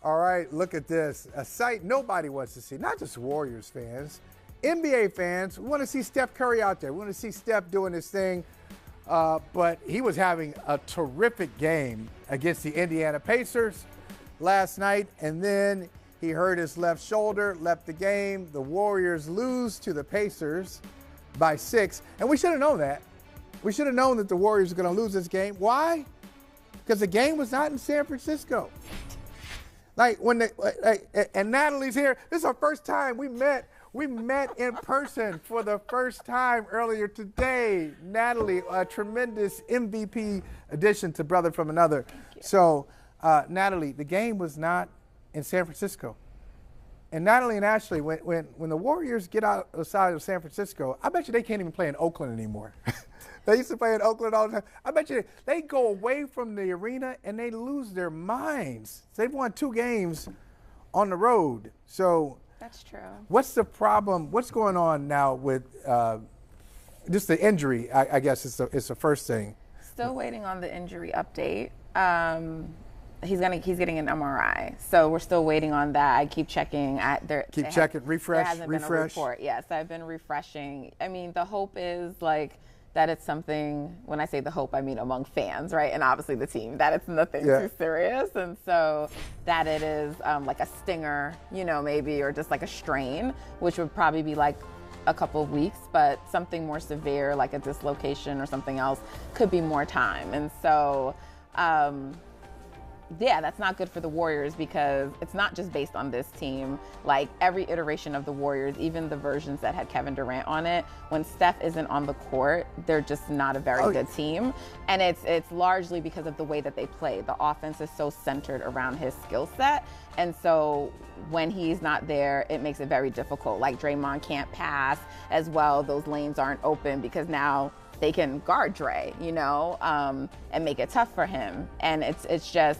All right, look at this. A sight nobody wants to see, not just Warriors fans. NBA fans, we want to see Steph Curry out there. We want to see Steph doing his thing. But he was having a terrific game against the Indiana Pacers last night. And then he hurt his left shoulder, left the game. The Warriors lose to the Pacers by 6. And we should have known that. We should have known that the Warriors were going to lose this game. Why? Because the game was not in San Francisco. And Natalie's here. This is our first time we met. We met in person for the first time earlier today. Natalie, a tremendous MVP addition to Brother from Another. So, Natalie, the game was not in San Francisco. And Natalie and Ashley, when the Warriors get outside of San Francisco, I bet you they can't even play in Oakland anymore. They used to play in Oakland all the time. I bet you they go away from the arena and they lose their minds. They've won 2 games on the road. So that's true. What's the problem? What's going on now with just the injury? I guess it's the first thing. Still waiting on the injury update. He's getting an MRI, so we're still waiting on that. I keep checking. Refresh. There hasn't been a report. Yes, I've been refreshing. I mean, the hope is that it's something. When I say the hope, I mean among fans, right? And obviously the team, that it's nothing too serious, and so that it is like a stinger, maybe, or just like a strain, which would probably be like a couple of weeks, but something more severe, like a dislocation or something else, could be more time, and so. That's not good for the Warriors because it's not just based on this team. Like every iteration of the Warriors, even the versions that had Kevin Durant on it, when Steph isn't on the court, they're just not a very good team. And it's largely because of the way that they play. The offense is so centered around his skill set. And so when he's not there, it makes it very difficult. Like Draymond can't pass as well. Those lanes aren't open because now they can guard Dre, and make it tough for him. And it's just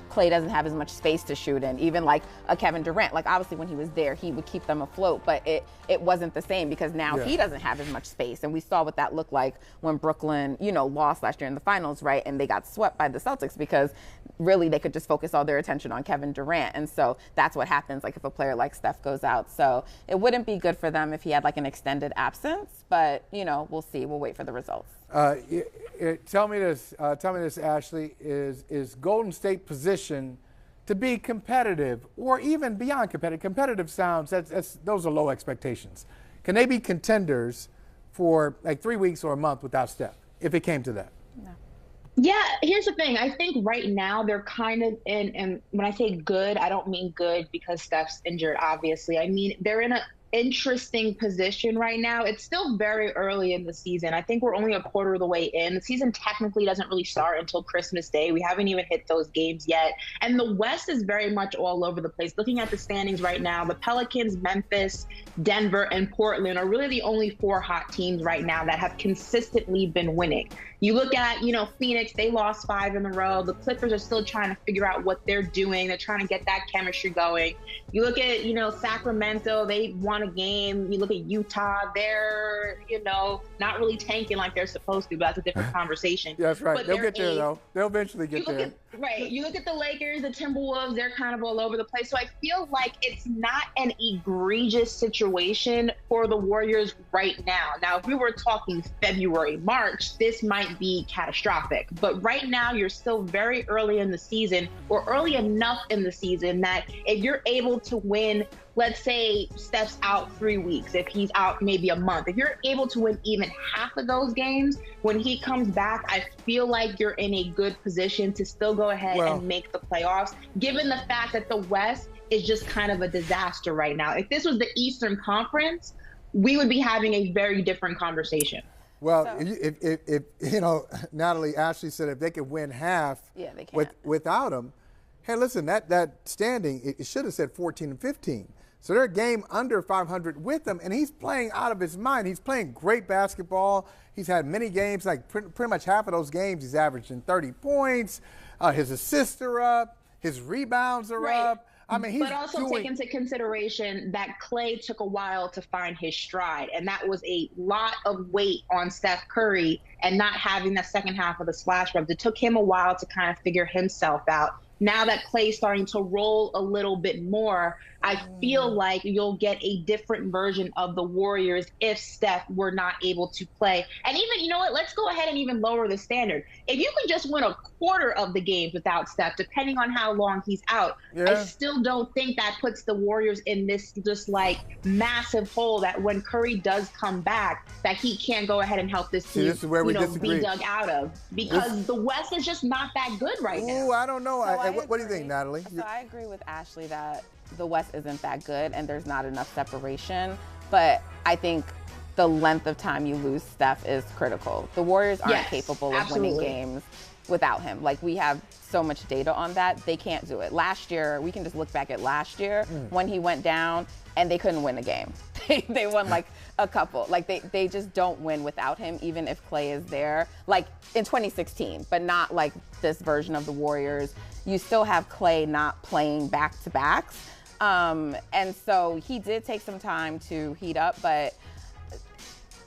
Clay doesn't have as much space to shoot in. Even like a Kevin Durant, like obviously when he was there, he would keep them afloat, but it wasn't the same because now he doesn't have as much space. And we saw what that looked like when Brooklyn, lost last year in the finals, right? And they got swept by the Celtics because really they could just focus all their attention on Kevin Durant. And so that's what happens like if a player like Steph goes out. So it wouldn't be good for them if he had like an extended absence, but we'll see. We'll wait for the results. Tell me this, Ashley. Is Golden State positioned to be competitive, or even beyond competitive? Competitive sounds those are low expectations. Can they be contenders for like 3 weeks or a month without Steph, if it came to that? No. Yeah, here's the thing. I think right now they're kind of in, and when I say good, I don't mean good because Steph's injured, obviously. I mean, they're in an interesting position right now. It's still very early in the season. I think we're only a quarter of the way in. The season technically doesn't really start until Christmas Day. We haven't even hit those games yet. And the West is very much all over the place. Looking at the standings right now, the Pelicans, Memphis, Denver, and Portland are really the only 4 hot teams right now that have consistently been winning. You look at, Phoenix, they lost 5 in a row. The Clippers are still trying to figure out what they're doing. They're trying to get that chemistry going. You look at, Sacramento, they won a game. You look at Utah, they're, not really tanking like they're supposed to, but that's a different conversation. That's right. They'll get there, though. They'll eventually get there. Right. You look at the Lakers, the Timberwolves, they're kind of all over the place. So I feel like it's not an egregious situation for the Warriors right now. Now, if we were talking February, March, this might be catastrophic. But right now, you're still very early in the season, or early enough in the season that if you're able to win, let's say Steph's out 3 weeks, if he's out maybe a month, if you're able to win even half of those games, when he comes back, I feel like you're in a good position to still go ahead and make the playoffs, given the fact that the West is just kind of a disaster right now. If this was the Eastern Conference, we would be having a very different conversation. Well, if Natalie, Ashley said if they could win half they can. Without him, hey, listen, that standing, it should have said 14 and 15. So they're a game under 500 with him, and he's playing out of his mind. He's playing great basketball. He's had many games, like pretty much half of those games, he's averaging 30 points. His assists are up. His rebounds are up. I mean, he's but also take into consideration that Clay took a while to find his stride, and that was a lot of weight on Steph Curry and not having the second half of the splash rubs. It took him a while to kind of figure himself out. now that Clay's starting to roll a little bit more, I feel like you'll get a different version of the Warriors if Steph were not able to play. And even, you know what, let's go ahead and even lower the standard. If you can just win a quarter of the games without Steph, depending on how long he's out, I still don't think that puts the Warriors in this just like massive hole that when Curry does come back, that he can't go ahead and help this team this is where we disagree. Be dug out of. Because the West is just not that good right now. Ooh, I don't know. So what do you think, Natalie? So I agree with Ashley that the West isn't that good and there's not enough separation. But I think the length of time you lose Steph is critical. The Warriors aren't capable of winning games without him. Like, we have so much data on that. They can't do it. Last year, we can just look back at last year when he went down and they couldn't win a game. They won like a couple. Like, they just don't win without him, even if Clay is there. Like in 2016, but not like this version of the Warriors. You still have Clay not playing back-to-backs. And so he did take some time to heat up, but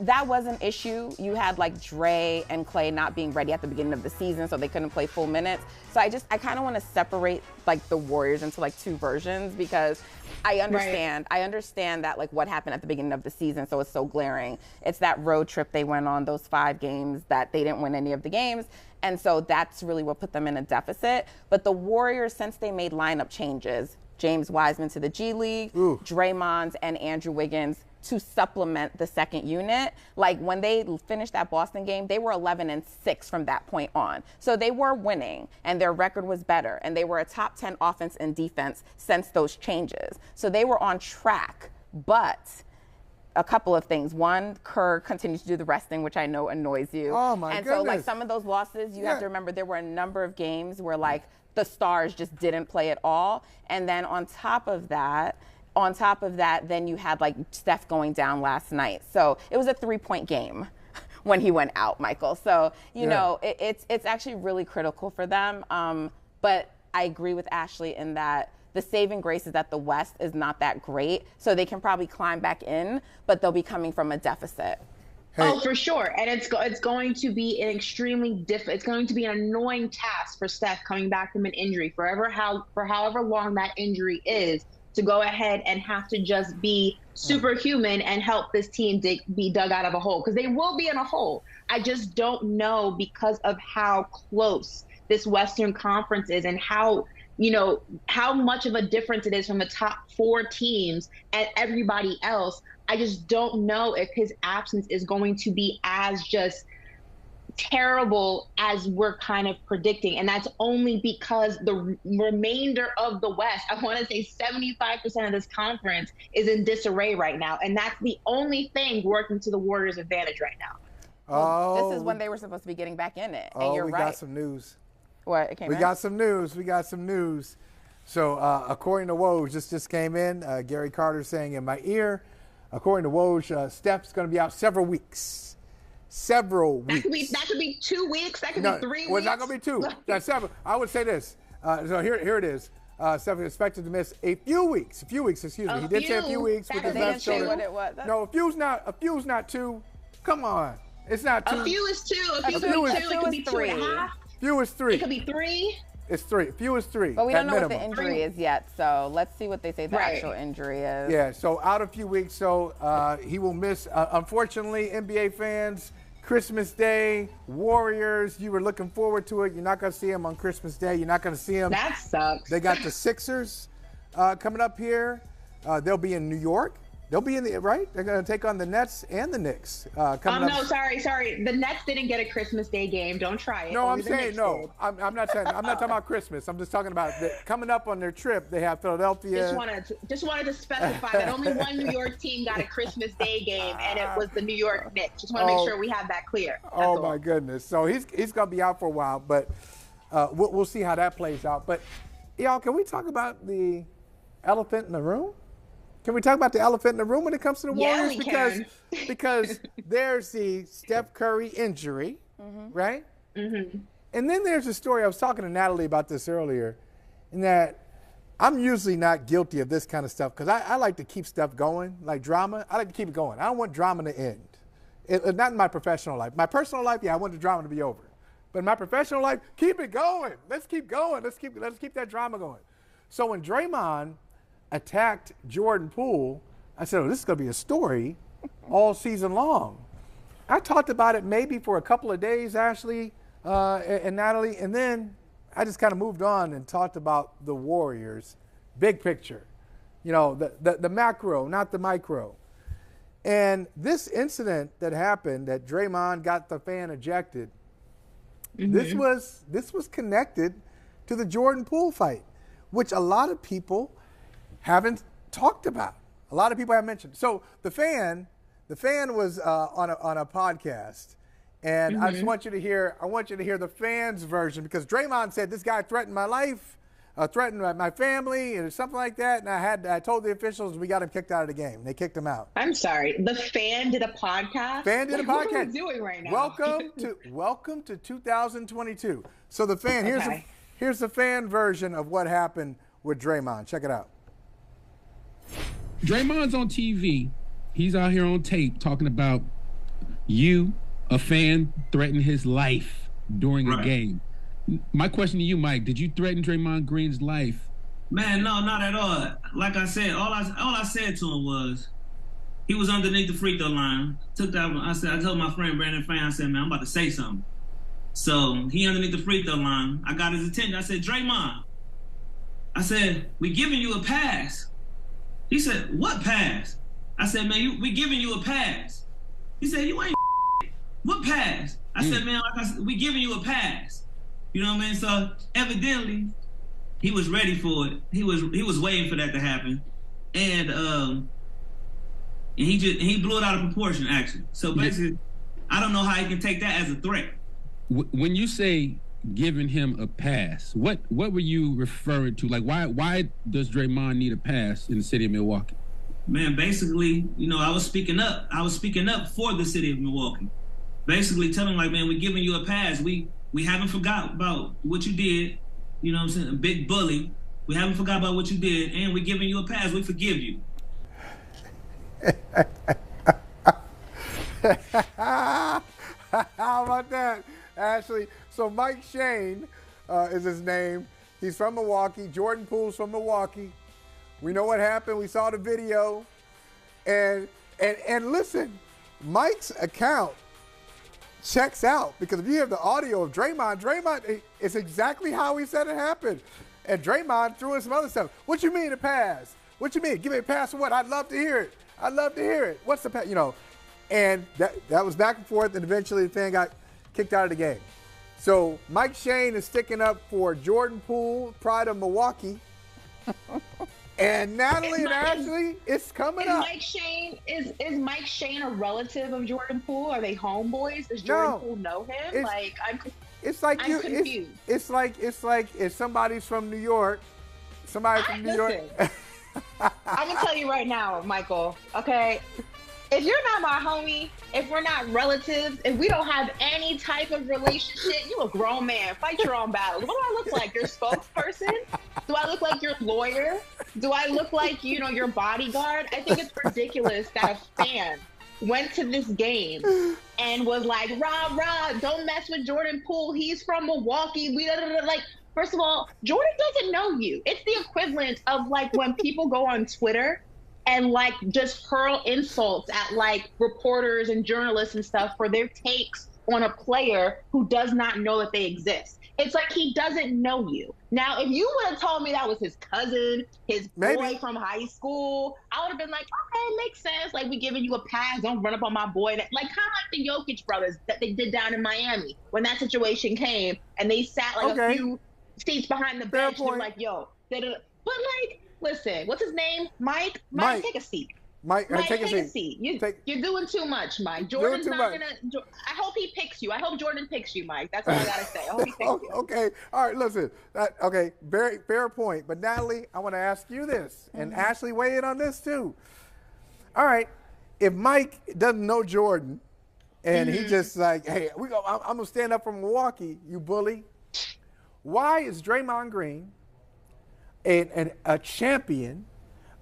that was an issue. You had like Dre and Clay not being ready at the beginning of the season, so they couldn't play full minutes. So I kind of want to separate like the Warriors into like two versions, because I understand. I understand that like what happened at the beginning of the season, so it's so glaring. It's that road trip they went on, those 5 games that they didn't win any of the games. And so that's really what put them in a deficit. But the Warriors, since they made lineup changes, James Wiseman to the G League, Draymond and Andrew Wiggins to supplement the second unit. Like, when they finished that Boston game, they were 11-6 from that point on. So they were winning, and their record was better, and they were a top 10 offense and defense since those changes. So they were on track, but a couple of things. One, Kerr continues to do the resting, which I know annoys you. Oh, my goodness. So, like, some of those losses, you have to remember there were a number of games where, like, the stars just didn't play at all. And then on top of that, then you had like Steph going down last night. So it was a 3-point game when he went out, Michael. So, you know, it's actually really critical for them. But I agree with Ashley in that the saving grace is that the West is not that great. So they can probably climb back in, but they'll be coming from a deficit. Hey. Oh, for sure. And it's going to be an extremely it's going to be an annoying task for Steph coming back from an injury for however long that injury is, to go ahead and have to just be superhuman and help this team be dug out of a hole, because they will be in a hole. I just don't know, because of how close this Western Conference is and how much of a difference it is from the top 4 teams and everybody else. I just don't know if his absence is going to be as just terrible as we're kind of predicting. And that's only because the remainder of the West, I want to say 75% of this conference, is in disarray right now. And that's the only thing working to the Warriors' advantage right now. Well, this is when they were supposed to be getting back in it. And you're right. We got some news. What? It came in? We got some news. So according to Woj, just came in, Gary Carter saying in my ear, according to Woj, Steph's going to be out several weeks. Several weeks. That could be 2 weeks. That could be 3 weeks. Well, it's not going to be 2. That's several. I would say this. So here it is. Steph is expected to miss a few weeks. Excuse me. He did say a few weeks with his left shoulder. What it was. No, a few's not 2. Come on. It's not 2. A few is 2. A few is 2. It could be 2.5. Few is 3. It could be 3. It's 3. Few is 3. But we don't know minimum. what the injury is yet, so let's see what they say the actual injury is. Yeah, so out a few weeks, so he will miss, unfortunately, NBA fans, Christmas Day, Warriors, you were looking forward to it. You're not going to see him on Christmas Day. You're not going to see him. That sucks. They got the Sixers coming up here. They'll be in New York. They'll be in right? They're going to take on the Nets and the Knicks coming up. No, sorry. The Nets didn't get a Christmas Day game. Don't try it. No, I'm saying no. I'm not saying. I'm not talking about Christmas. I'm just talking about coming up on their trip. They have Philadelphia. Just wanted to specify that only one New York team got a Christmas Day game, and it was the New York Knicks. Just want to make sure we have that clear. That's my goodness. So he's going to be out for a while, but we'll see how that plays out. But y'all, can we talk about the elephant in the room? Can we talk about the elephant in the room when it comes to the Warriors? Because there's the Steph Curry injury, right? Mm-hmm. And then there's a story. I was talking to Natalie about this earlier, in that I'm usually not guilty of this kind of stuff because I like to keep stuff going, like drama. I like to keep it going. I don't want drama to end. Not in my professional life. My personal life, I want the drama to be over. But in my professional life, keep it going. Let's keep going. Let's keep that drama going. So when Draymond attacked Jordan Poole, I said, oh, this is going to be a story all season long. I talked about it maybe for a couple of days, Ashley and Natalie, and then I just kind of moved on and talked about the Warriors, big picture, the macro, not the micro. And this incident that happened, that Draymond got the fan ejected, this was connected to the Jordan Poole fight, which a lot of people haven't talked about. A lot of people have mentioned. So the fan was on a podcast, and I just want you to hear. I want you to hear the fans' version, because Draymond said this guy threatened my life, threatened my family, and something like that. And I told the officials we got him kicked out of the game. They kicked him out. I'm sorry. The fan did a podcast. Fan did a podcast. What are we doing right now? Welcome to 2022. So the fan here's the fan version of what happened with Draymond. Check it out. Draymond's on TV. He's out here on tape talking about you, a fan, threatening his life during a game. My question to you, Mike, did you threaten Draymond Green's life? Man, no, not at all. Like I said, all I said to him was, he was underneath the free throw line. I told my friend Brandon Fan, I said, man, I'm about to say something. So he underneath the free throw line. I got his attention. I said, Draymond. I said, we giving you a pass. He said, what pass? I said, man, we giving you a pass. He said, you ain't what pass? I said, man, like I said, we giving you a pass. You know what I mean? So evidently, he was ready for it. He was waiting for that to happen, and he blew it out of proportion, actually. So basically, I don't know how he can take that as a threat. When you say giving him a pass, what were you referring to? Like, why does Draymond need a pass in the city of Milwaukee? Man, basically, I was speaking up. I was speaking up for the city of Milwaukee. Basically telling, like, man, we're giving you a pass. We haven't forgot about what you did. You know what I'm saying? A big bully. We haven't forgot about what you did, and we're giving you a pass. We forgive you. How about that, Ashley? So Mike Shane is his name. He's from Milwaukee. Jordan Poole's from Milwaukee. We know what happened. We saw the video. And listen, Mike's account checks out, because if you hear the audio of Draymond, it's exactly how he said it happened. And Draymond threw in some other stuff. What you mean a pass? What you mean? Give me a pass for what? I'd love to hear it. I'd love to hear it. What's the pass? And that was back and forth, and eventually the fan got kicked out of the game. So Mike Shane is sticking up for Jordan Poole, pride of Milwaukee. And Natalie and Ashley, it's coming up. Is Mike Shane a relative of Jordan Poole? Are they homeboys? Does Jordan Poole know him? I'm confused. It's like if somebody's from New York, York. I'm gonna tell you right now, Michael. Okay, if you're not my homie, if we're not relatives, if we don't have any type of relationship, you a grown man. Fight your own battles. What do I look like? Your spokesperson? Do I look like your lawyer? Do I look like, your bodyguard? I think it's ridiculous that a fan went to this game and was like, rah, don't mess with Jordan Poole. He's from Milwaukee. Like, first of all, Jordan doesn't know you. It's the equivalent of like when people go on Twitter and like just hurl insults at like reporters and journalists and stuff for their takes on a player who does not know that they exist. It's like he doesn't know you. Now, if you would have told me that was his cousin, his boy from high school, I would have been like, okay, makes sense. Like, we giving you a pass. Don't run up on my boy. Like, kind of like the Jokic brothers that they did down in Miami when that situation came and they sat like a few seats behind the bench. And they're like, yo. But like, listen, what's his name? Mike, take a seat. Mike, take a seat. You're doing too much, Mike. Jordan's not gonna. I hope he picks you. I hope Jordan picks you, Mike. That's all I gotta say. I hope he picks you. Okay. All right. Listen. Okay. Very fair point. But Natalie, I want to ask you this, and Ashley, weigh in on this too. All right. If Mike doesn't know Jordan, and he just like, hey, I'm gonna stand up for Milwaukee, you bully. Why is Draymond Green a champion?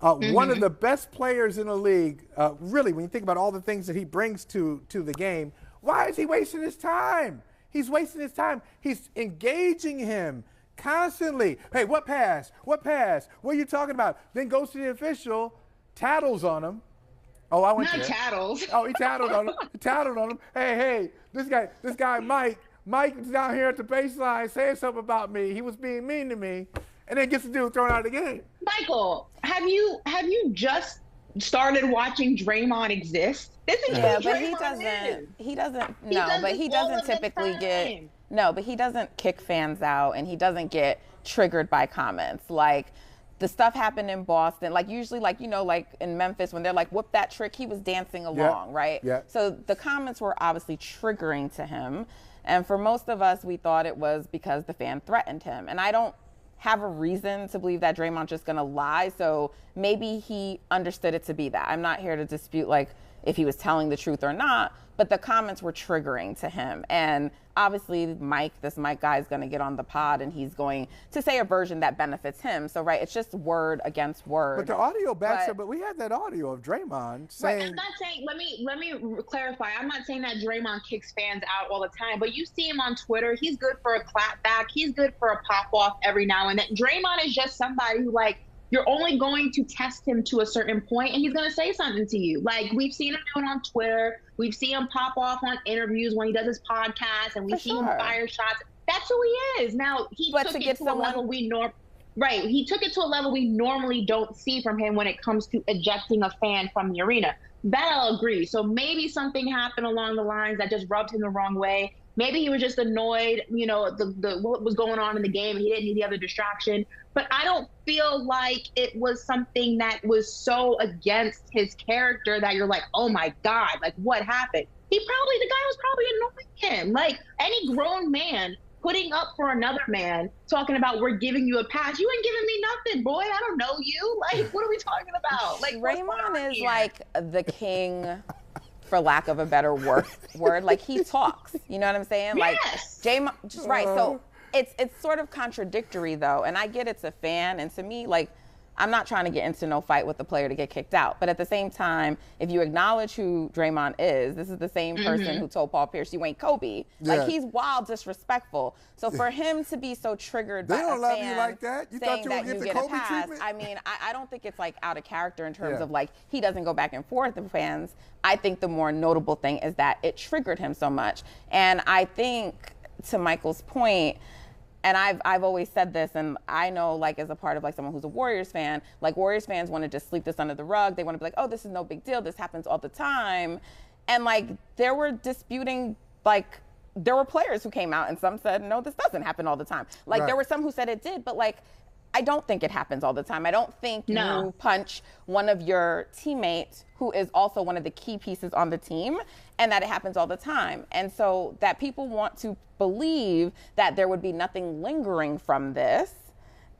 One of the best players in the league, really, when you think about all the things that he brings to the game, why is he wasting his time? He's wasting his time. He's engaging him constantly. Hey, what pass? What pass? What are you talking about? Then goes to the official, tattles on him. Oh, I went Not there. tattles. Oh, he tattled on him. He tattled on him. Hey, this guy, Mike is down here at the baseline saying something about me. He was being mean to me, and then gets the dude thrown out of the game. Michael, have you just started watching Draymond exist? This is Yeah, who but Draymond is. he doesn't kick fans out, and he doesn't get triggered by comments. Like, the stuff happened in Boston, like usually, like, you know, like in Memphis when they're like, whoop that trick, he was dancing along, right? Yeah. So the comments were obviously triggering to him. And for most of us, we thought it was because the fan threatened him. And I don't have a reason to believe that Draymond's just going to lie. So maybe he understood it to be that. I'm not here to dispute, like, if he was telling the truth or not, but the comments were triggering to him. And obviously this Mike guy is going to get on the pod and he's going to say a version that benefits him. So, right, it's just word against word. But the audio backs up, but we had that audio of Draymond saying. Right, I'm not saying, let me clarify. I'm not saying that Draymond kicks fans out all the time, but you see him on Twitter. He's good for a clap back. He's good for a pop off every now and then. Draymond is just somebody who, like, you're only going to test him to a certain point, and he's going to say something to you. Like, we've seen him do it on Twitter. We've seen him pop off on interviews when he does his podcast, and we've seen him fire shots. That's who he is. Now, he took it to a level he took it to a level we normally don't see from him when it comes to ejecting a fan from the arena. That I'll agree. So maybe something happened along the lines that just rubbed him the wrong way. Maybe he was just annoyed, you know, the what was going on in the game, and he didn't need the other distraction. But I don't feel like it was something that was so against his character that you're like, oh my God, like what happened? The guy was probably annoying him. Like any grown man putting up for another man, talking about we're giving you a pass. You ain't giving me nothing, boy. I don't know you. Like, what are we talking about? Like, Raymond is like the king, for lack of a better word. Like, he talks. You know what I'm saying? Like, yes. Just right. So it's sort of contradictory, though. And I get it's a fan. And to me, like, I'm not trying to get into no fight with the player to get kicked out. But at the same time, if you acknowledge who Draymond is, this is the same person who told Paul Pierce, you ain't Kobe. Yeah. Like, he's wild disrespectful. So for him to be so triggered by a fan don't love you like that. You thought you would get the Kobe treatment? I mean, I don't think it's like out of character in terms of like he doesn't go back and forth with fans. I think the more notable thing is that it triggered him so much. And I think, to Michael's point, and I've always said this, and I know, like, as a part of, like, someone who's a Warriors fan, like, Warriors fans want to just sweep this under the rug. They want to be like, oh, this is no big deal. This happens all the time. And, like, there were disputing, like, there were players who came out and some said, no, this doesn't happen all the time. Like, there were some who said it did, but, like, I don't think it happens all the time. I don't think you punch one of your teammates who is also one of the key pieces on the team and that it happens all the time. And so that people want to believe that there would be nothing lingering from this,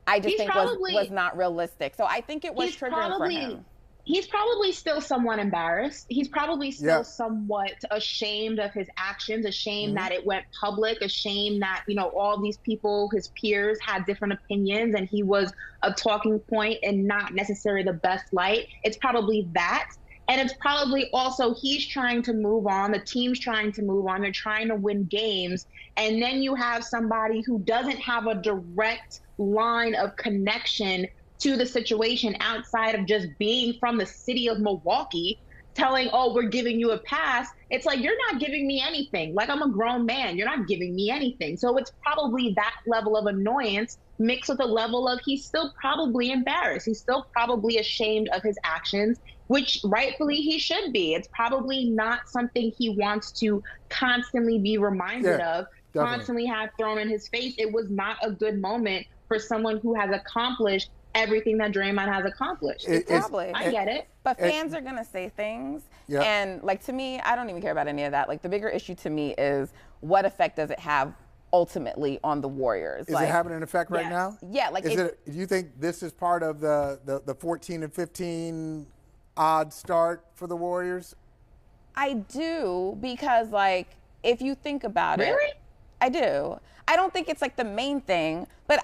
I just think was not realistic. So I think it was triggering for him. He's probably still somewhat embarrassed. He's probably still somewhat ashamed of his actions, ashamed that it went public, ashamed that, you know, all these people, his peers, had different opinions and he was a talking point and not necessarily the best light. It's probably that. And it's probably also he's trying to move on. The team's trying to move on. They're trying to win games. And then you have somebody who doesn't have a direct line of connection to the situation outside of just being from the city of Milwaukee, telling, oh, we're giving you a pass. It's like, you're not giving me anything. Like, I'm a grown man. You're not giving me anything. So it's probably that level of annoyance mixed with a level of he's still probably embarrassed. He's still probably ashamed of his actions, which rightfully he should be. It's probably not something he wants to constantly be reminded of, constantly have thrown in his face. It was not a good moment for someone who has accomplished everything that Draymond has accomplished. I get it. But fans are going to say things. And, like, to me, I don't even care about any of that. Like, the bigger issue to me is what effect does it have ultimately on the Warriors? Is it having an effect right now? Yeah. Like, do you think this is part of the 14 and 15 odd start for the Warriors? I do, because, like, if you think about it. Really? I do. I don't think it's like the main thing, but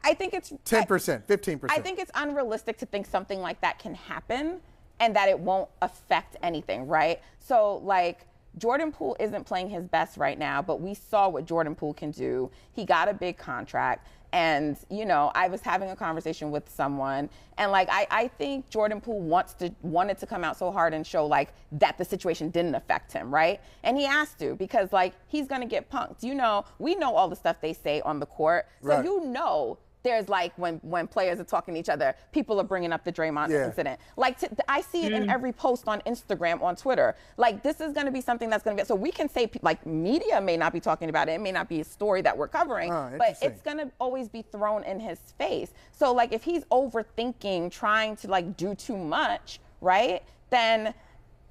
I think it's 10%, 15%. I think it's unrealistic to think something like that can happen and that it won't affect anything, right? So, like, Jordan Poole isn't playing his best right now, but we saw what Jordan Poole can do. He got a big contract. And, you know, I was having a conversation with someone, and, like, I think Jordan Poole wanted to come out so hard and show, like, that the situation didn't affect him, right? And he has to, because, like, he's going to get punked. You know, we know all the stuff they say on the court. So right. You know there's, like, when players are talking to each other, people are bringing up the Draymond incident. Like, I see it in every post on Instagram, on Twitter. Like, this is going to be something that's going to be, so we can say, like, media may not be talking about it. It may not be a story that we're covering, but it's going to always be thrown in his face. So, like, if he's overthinking, trying to, like, do too much, right, then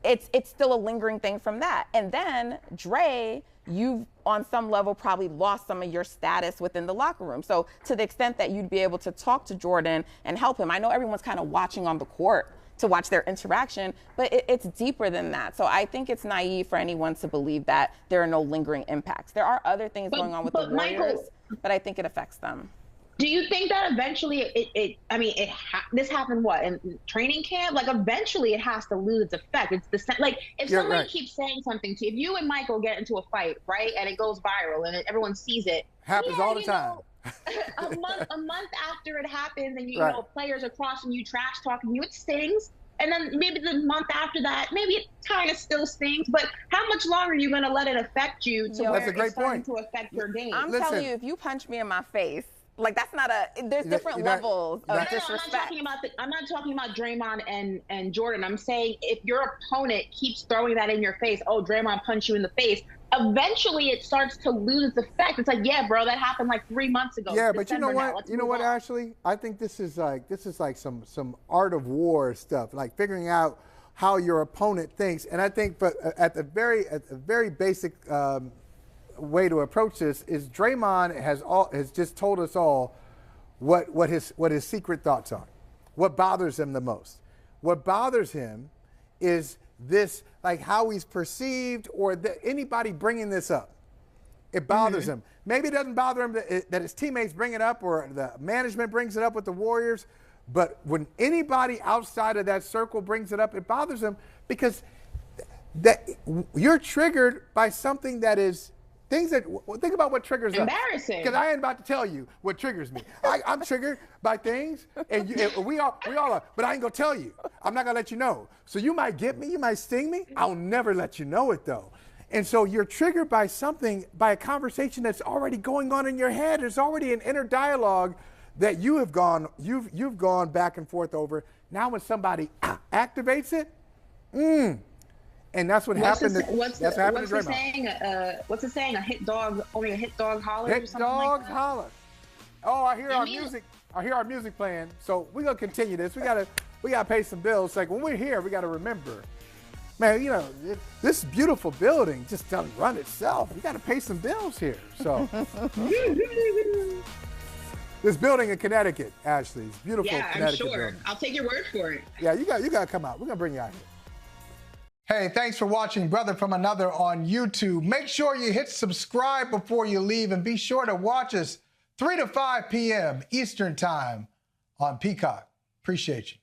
it's still a lingering thing from that. And then Dre, you've on some level probably lost some of your status within the locker room. So to the extent that you'd be able to talk to Jordan and help him, I know everyone's kind of watching on the court to watch their interaction, but it's deeper than that. So I think it's naive for anyone to believe that there are no lingering impacts. There are other things going on with the Warriors, Michael, but I think it affects them. Do you think that eventually this happened what in training camp? Like eventually it has to lose its effect. It's the like if somebody keeps saying something to you, if you and Michael get into a fight, right, and it goes viral and everyone sees it, happens all the time. a month after it happens, and you know players are crossing you, trash talking you, it stings. And then maybe the month after that, maybe it kind of still stings. But how much longer are you going to let it affect you to where it's starting to affect your game? I'm telling you, if you punch me in my face. Like, that's not there's different levels of disrespect. I'm not talking about Draymond and Jordan. I'm saying if your opponent keeps throwing that in your face, oh, Draymond punched you in the face, eventually it starts to lose its effect. It's like, yeah, bro, that happened like 3 months ago. Yeah, but you know what? You know what, Ashley? I think this is like some art of war stuff, like figuring out how your opponent thinks. And I think, but at the very basic way to approach this is Draymond has just told us all what his secret thoughts are, what bothers him the most. What bothers him is this, like how he's perceived, or anybody bringing this up. It bothers him. Maybe it doesn't bother him that his teammates bring it up or the management brings it up with the Warriors, but when anybody outside of that circle brings it up, it bothers him because that you're triggered by something that is. Think about what triggers us. Embarrassing. Because I ain't about to tell you what triggers me. I'm triggered by things, and we all are. But I ain't gonna tell you. I'm not gonna let you know. So you might get me, you might sting me. I'll never let you know it though. And so you're triggered by something, by a conversation that's already going on in your head. There's already an inner dialogue that you've gone back and forth over. Now when somebody activates it, and that's what happened. What's the saying? What's the saying? Only a hit dog hollers. Hit dogs holler. Oh, I hear our music playing. So we're gonna continue this. We gotta pay some bills. Like when we're here, we gotta remember, man. You know, this beautiful building just doesn't run itself. We gotta pay some bills here. So this building in Connecticut, Ashley, it's beautiful. Yeah, Connecticut I'm sure. building. I'll take your word for it. Yeah, you gotta come out. We're gonna bring you out here. Hey, thanks for watching Brother from Another on YouTube. Make sure you hit subscribe before you leave, and be sure to watch us 3 to 5 p.m. Eastern Time on Peacock. Appreciate you.